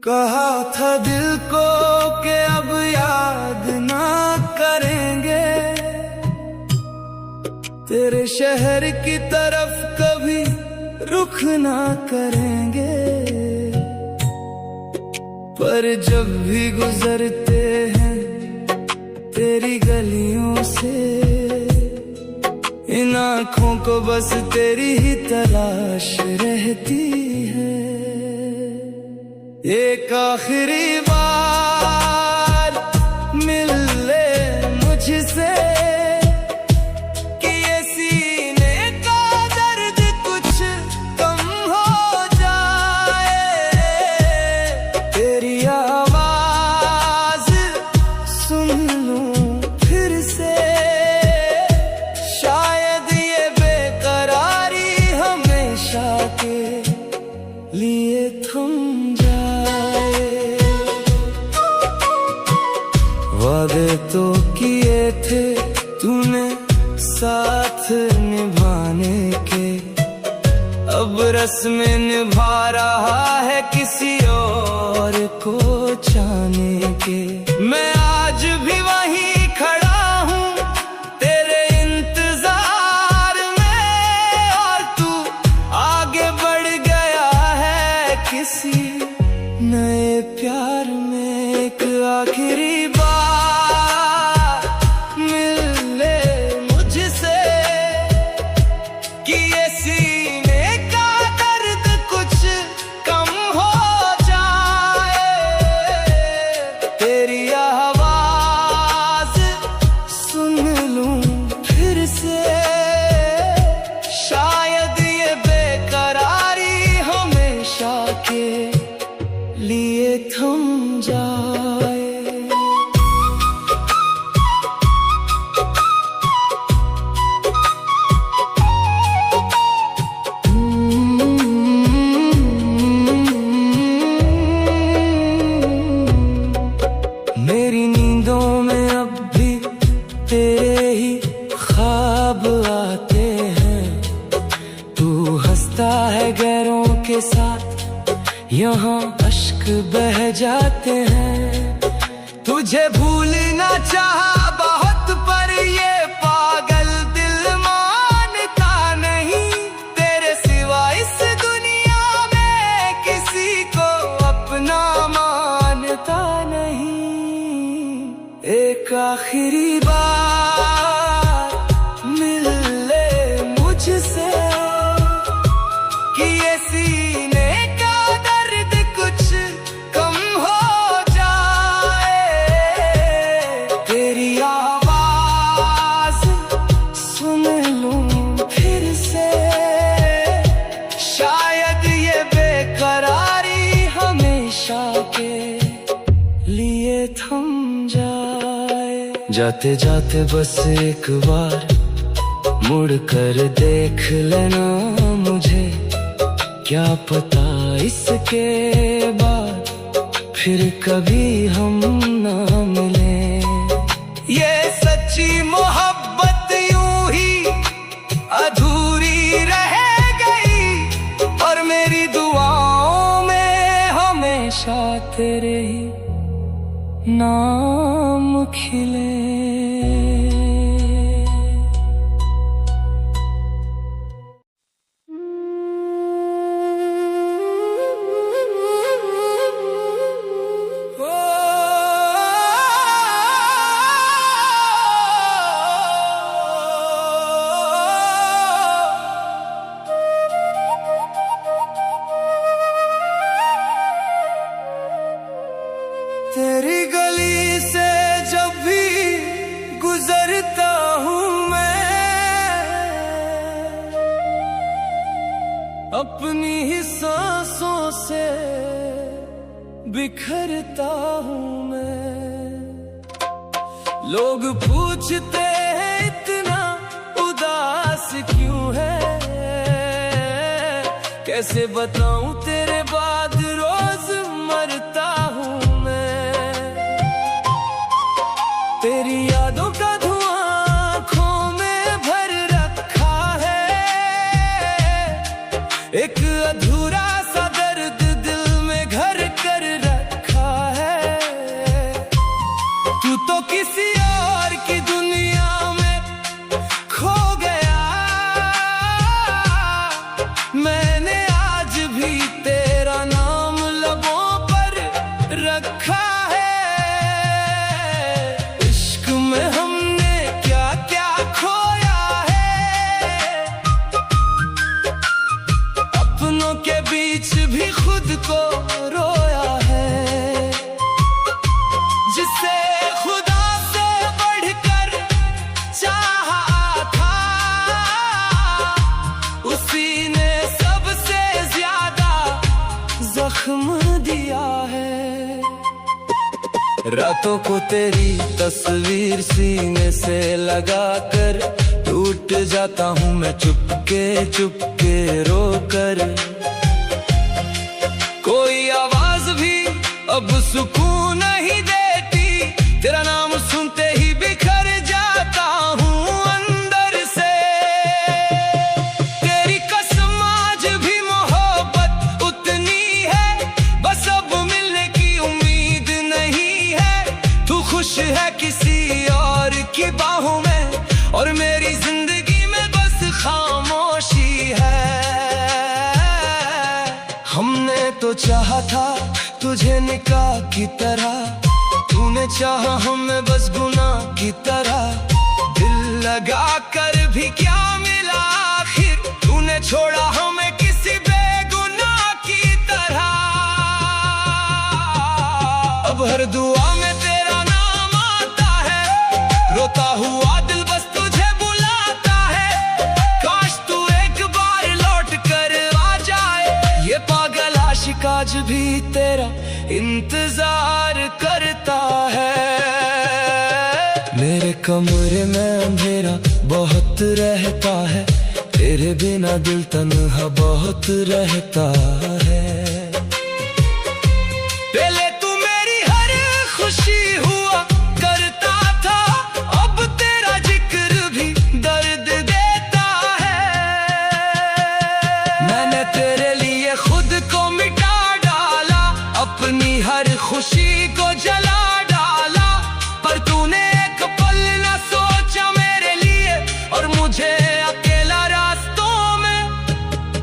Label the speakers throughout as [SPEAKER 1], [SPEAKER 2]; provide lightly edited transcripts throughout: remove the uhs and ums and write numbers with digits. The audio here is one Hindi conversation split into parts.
[SPEAKER 1] कहा था दिल को कि अब याद ना करेंगे, तेरे शहर की तरफ कभी रुख ना करेंगे। पर जब भी गुजरते हैं तेरी गलियों से, इन आँखों को बस तेरी ही तलाश रहती है। एक आखिरी बार मिल ले मुझसे, कि ये सीने का दर्द कुछ कम हो जाए। तेरी आवाज सुन लूं फिर से, शायद ये बेकरारी हमेशा के लिए थम वादे तो किए थे तूने साथ निभाने के, अब रस्में निभा रहा है किसी और को चाहने के। मैं आज भी वहीं खड़ा हूँ तेरे इंतजार में, और तू आगे बढ़ गया है किसी नए प्यार में। एक आखिरी बार लिए थम जाए। मेरी नींदों में अब भी तेरे ही ख्वाब आते हैं, तू हंसता है गैरों के साथ, यहाँ अश्क बह जाते हैं। तुझे भूलना चाहा बहुत पर ये पागल दिल मानता नहीं, तेरे सिवा इस दुनिया में किसी को अपना मानता नहीं। एक आखिरी बार मिल ले मुझसे, कि ये सीने लिए थम जाए। जाते जाते बस एक बार मुड़ कर देख लेना मुझे, क्या पता इसके बाद फिर कभी हम ना मिले। ये सच्ची मोहब्बत यूं ही अधूरी रह गई, और मेरी दुआओं में हमेशा तेरे ही नाम खिले। तेरी गली से जब भी गुजरता हूँ मैं, अपनी ही सांसों से बिखरता हूँ मैं। लोग पूछते हैं इतना उदास कैसे बताऊं तेरे बाद रोज मरता हूँ मैं। तेरी यादों का धुआं आँखों में भर रखा है, एक अधूरा सा दर्द दिल में घर कर रखा है। तू तो किसी और की दुनिया में खो गया, मैंने आज भी तेरा नाम लबों पर रखा है। इश्क में हमने क्या क्या खोया है, अपनों के बीच भी खुद को रोया है। जिसे खुदा से बढ़कर चाहा था, उसी ने सबसे ज्यादा जख्म दिया है। रातों को तेरी तस्वीर सीने से लगाकर टूट जाता हूँ मैं चुपके चुपके रोकर। कोई आवाज भी अब सुकून नहीं देती, तेरा नाम सुनते ही बिखर जाता हूँ अंदर से। तेरी कसम आज भी मोहब्बत उतनी है, बस अब मिलने की उम्मीद नहीं है। तू खुश है किसी और की बाहों में, और मेरी जिंदगी में बस खामोशी है। हमने तो चाहा था तुझे निकाह की तरह, तूने चाहा हमें बस गुनाह की तरह। दिल लगा कर भी क्या मिला आखिर, तूने छोड़ा हमें किसी बेगुनाह की तरह। अब हर दुआ में तेरा नाम आता है, रोता हुआ दिल बस तुझे बुलाता है। काश तू एक बार लौट कर आ जाए, ये पागल आशिक आज भी तेरा इंतजार करता है। मेरे कमरे में अंधेरा बहुत रहता है, तेरे बिना दिल तन्हा बहुत रहता है। पहले तू मेरी हर खुशी हुआ करता था, अब तेरा जिक्र भी दर्द देता है। मैंने तेरे लिए खुद को मिटा डाला, अपनी हर खुशी को जला डाला, पर तूने एक पल न सोचा मेरे लिए, और मुझे अकेला रास्तों में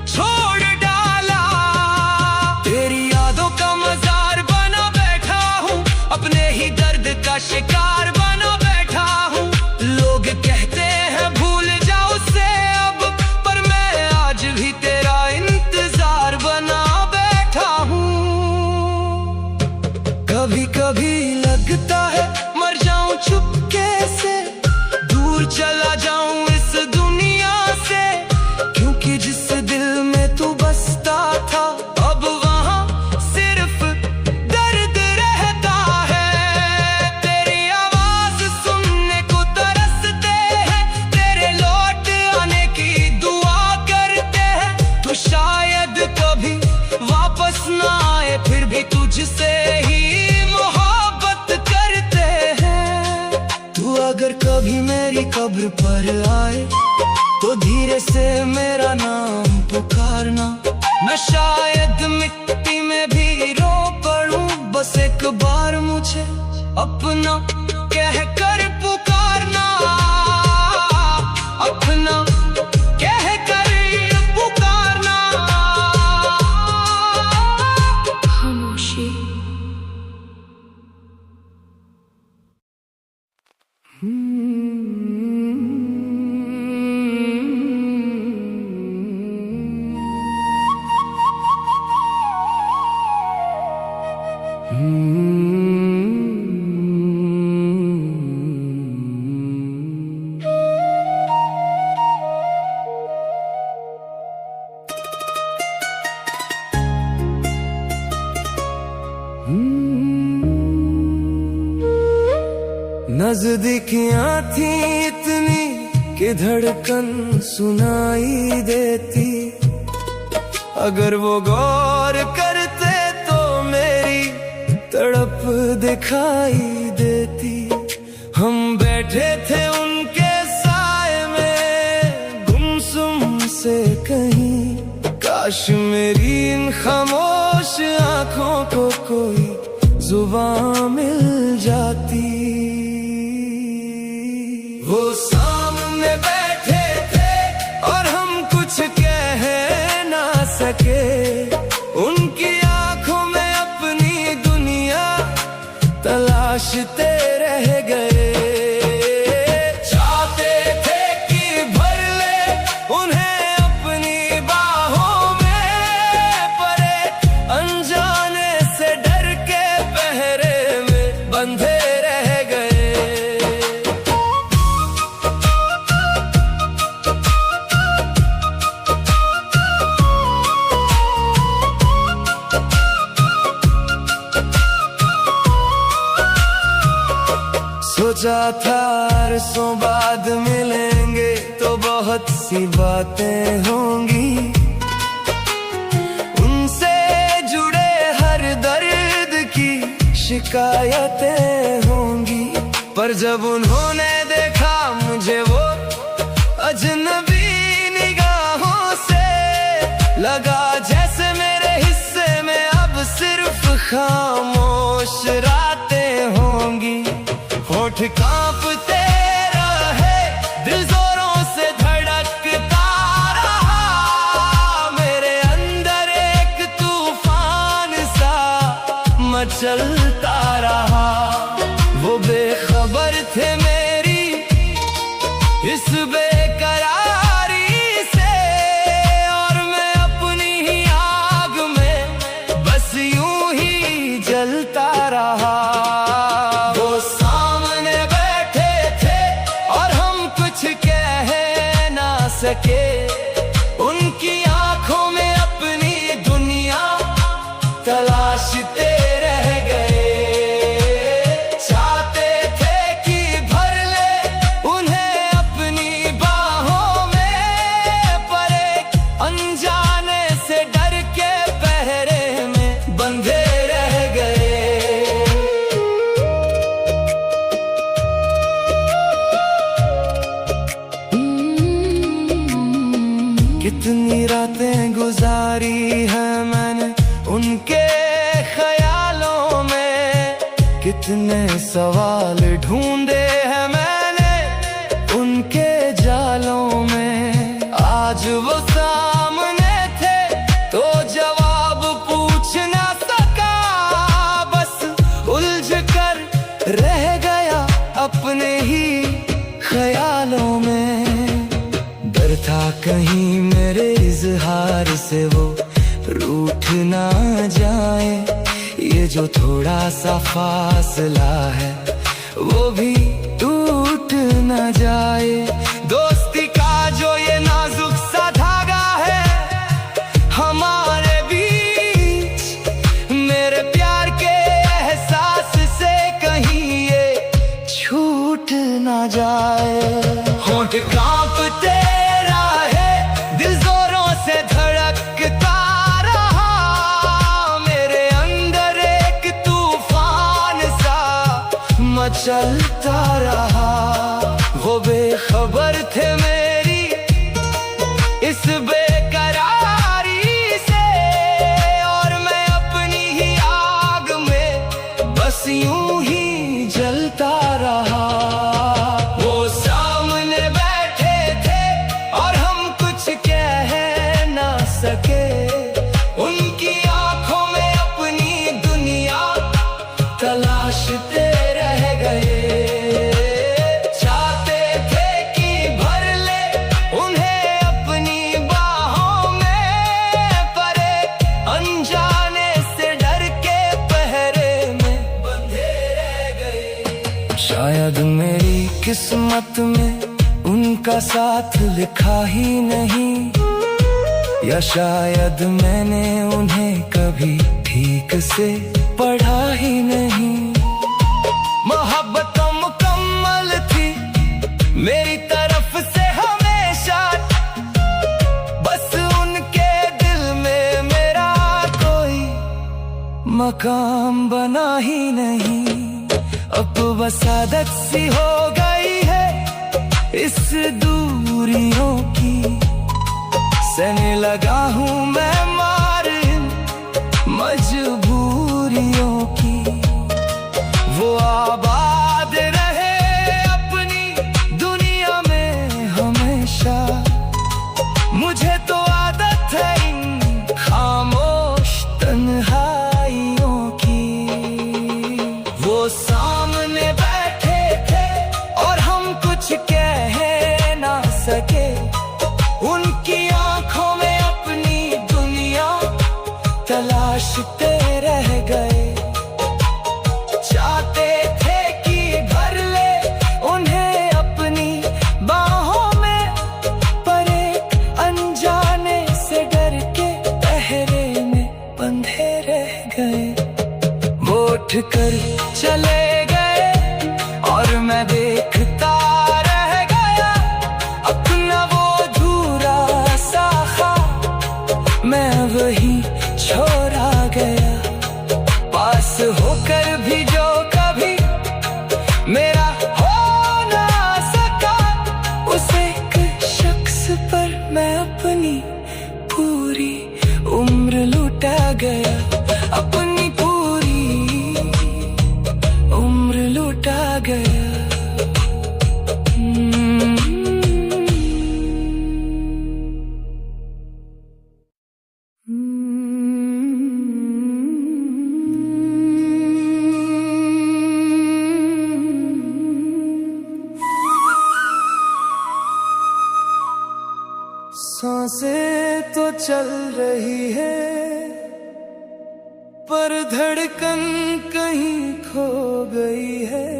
[SPEAKER 1] छोड़ डाला। तेरी यादों का मजार बना बैठा हूँ, अपने ही दर्द का शिकार बना बैठा हूँ। लोग कहते हैं भूल जाओ उसे अब, पर मैं आज भी तेरा इंतजार बना बैठा हूँ। कभी कभी लगता है मर जाऊं चुपके से, दूर चला जाऊं इस दुनिया से, क्योंकि जिस दिल में तू बसता था अब वहां सिर्फ दर्द रहता है। तेरी आवाज सुनने को तरसते हैं, तेरे लौट आने की दुआ करते हैं। तो शायद कभी वापस ना आए, फिर भी तुझसे ही अगर कभी मेरी कब्र पर आए, तो धीरे से मेरा नाम पुकारना। मैं शायद मिट्टी में भी रो पड़ूं, बस एक बार मुझे अपना कह कर पुकारना, अपना कह कर पुकारना। खामोशी नजदीकियां थी इतनी कि धड़कन सुनाई देती, अगर वो गौर करते तो मेरी तड़प दिखाई देती। हम बैठे थे उनके साए में गुमसुम से कहीं, काश मेरी इन खामोश आंखों को कोई जुबान मिल जाती। वो सामने बैठे थे और हम कुछ कह ना सके, उनकी आंखों में अपनी दुनिया तलाशते रह गए। चाहते थे कि भर ले उन्हें अपनी बाहों में, परे अनजाने से डर के पहरे में बंधे रह गए। सोचा था अरसों बाद मिलेंगे तो बहुत सी बातें होंगी, उनसे जुड़े हर दर्द की शिकायतें होंगी। पर जब उन्होंने देखा मुझे वो अजनबी निगाहों से, लगा जैसे मेरे हिस्से में अब सिर्फ खामोश रातें होंगी। होठ कांपते रहे, दिल जोरों से धड़कता रहा, मेरे अंदर एक तूफान सा मचलता रहा। वो बेखबर थे मेरी इस बेकरारी से, और मैं अपनी ही आग में बस यूं ही जलता रहा। सके उनकी आंखों में अपनी दुनिया तलाशते रह गए। चाहते थे कि भर ले उन्हें अपनी बाहों में, परे अनजाने से डर के पहरे में बंधे रह गए। कितनी रातें गुजारी है मैंने उनके ख्यालों में, कितने सवाल ढूंढे हैं मैंने उनके जालों में। आज वो सामने थे तो जवाब पूछ ना सका, बस उलझ कर रह गया अपने ही ख्यालों में। डर था कहीं मेरे इजहार से वो रूठ ना जाए, ये जो थोड़ा सा फासला है वो भी टूट ना जाए। दोस्ती का जो ये नाजुक सा धागा है हमारे बीच, मेरे प्यार के एहसास से कहीं ये छूट ना जाए। होंठ कांपते रहे, दिल जोरों से धड़कता रहा, मेरे अंदर एक तूफान सा मचलता रहा। वो बेखबर थे मेरी इस बेकरारी से, और मैं अपनी ही आग में बस यूं ही जलता रहा। वो सामने बैठे थे और हम कुछ कह ना सके, उनकी आंखों में अपनी दुनिया तलाशते रह गए। चाहते थे कि भर ले उन्हें अपनी बाहों में, परे अनजाने से डर के पहरे में बंधे रह गए। शायद मेरी किस्मत में उनका साथ लिखा ही नहीं, या शायद मैंने उन्हें कभी ठीक से पढ़ा ही नहीं। मोहब्बत मुकम्मल थी मेरी तरफ से हमेशा, बस उनके दिल में मकाम बना ही नहीं, अब बस आदत सी हो गई है इस दूरियों की। सहने लगा हूँ मैं मार मजबूरियों की। वो आबाद रहे अपनी दुनिया में हमेशा, मुझे तो आदत है इन खामोश तन्हाइयों की। वो सामने बैठे थे और हम कुछ कह ना सके, उनकी आंखों में अपनी दुनिया तलाशते रह गए। चाहते थे कि भर ले उन्हें अपनी बाहों में, पर एक अनजाने से डर के पहरे में बंधे रह गए। वो उठ कर चले गए और मैं देखता रह गया अपना वो अधूरा सा ख्वाब, मैं वही छोड़ा गया। पास होकर भी जो कभी मेरा हो ना सका, उस एक शख्स पर मैं अपनी पूरी उम्र लुटा गया। अपनी पूरी उम्र लुटा गया। सांसें तो चल रही है पर धड़कन कहीं खो गई है।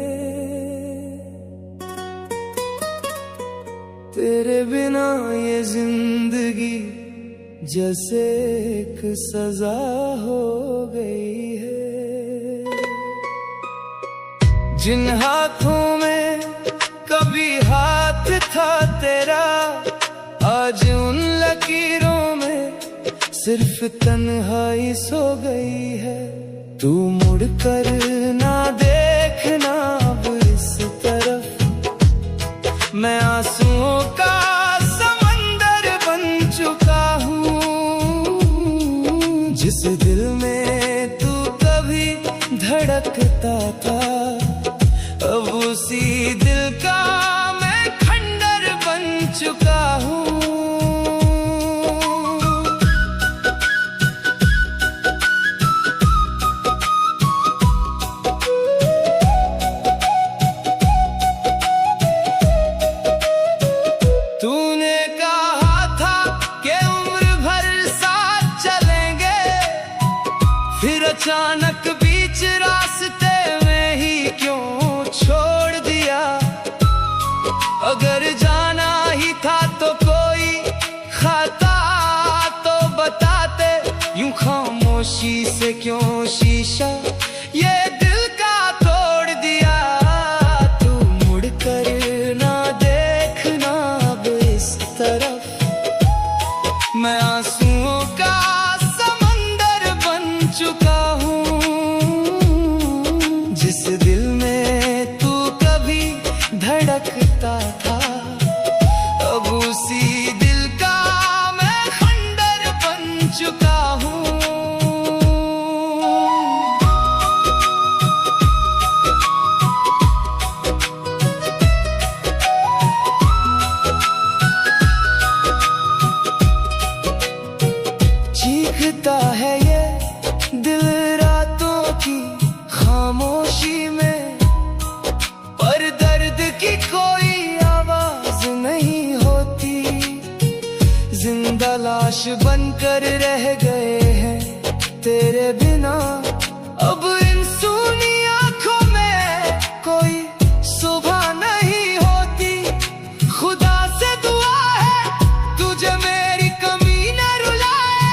[SPEAKER 1] तेरे बिना ये जिंदगी जैसे एक सजा हो गई है। जिन हाथों में कभी हाथ था तेरा, आज उन लकीरों में सिर्फ तन्हाई सो गई है। तू मुड़ कर ना देखना अब इस तरफ, मैं आंसुओं का समंदर बन चुका हूँ। जिस दिल में तू कभी धड़कता था, अब उसी दिल का मैं खंडर बन चुका हूँ। तूने कहा था कि उम्र भर साथ चलेंगे, फिर अचानक बीच रास्ते में ही क्यों छोड़ दिया। अगर जाना ही था तो कोई खता तो बताते, यूं खामोशी से क्यों शीशा ये दिल का तोड़ दिया। तू मुड़ कर ना देखना अब इस तरफ, मैं आंसुओं का समंदर बन चुका हूँ। जिस दिल में तू कभी धड़कता था, अब उसी दिल का मैं खंडर बन चुका हूँ। चीखता है ये दिल रातों की खामोशी में, पर दर्द की कोई आवाज नहीं होती। जिंदा लाश बनकर रह गए हैं तेरे बिना, अब इन सूनी आंखों में कोई सुबह नहीं होती। खुदा से दुआ है तुझे मेरी कमी न रुलाए,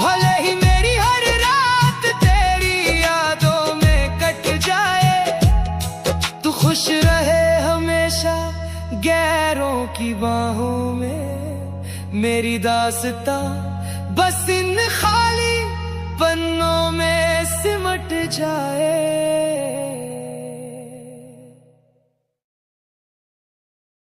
[SPEAKER 1] भले ही मेरी हर रात तेरी यादों में कट जाए। तू खुश रहे हमेशा गैरों की बाहों में, मेरी दास्तां बस इन खाली पन्नों में कट जाए।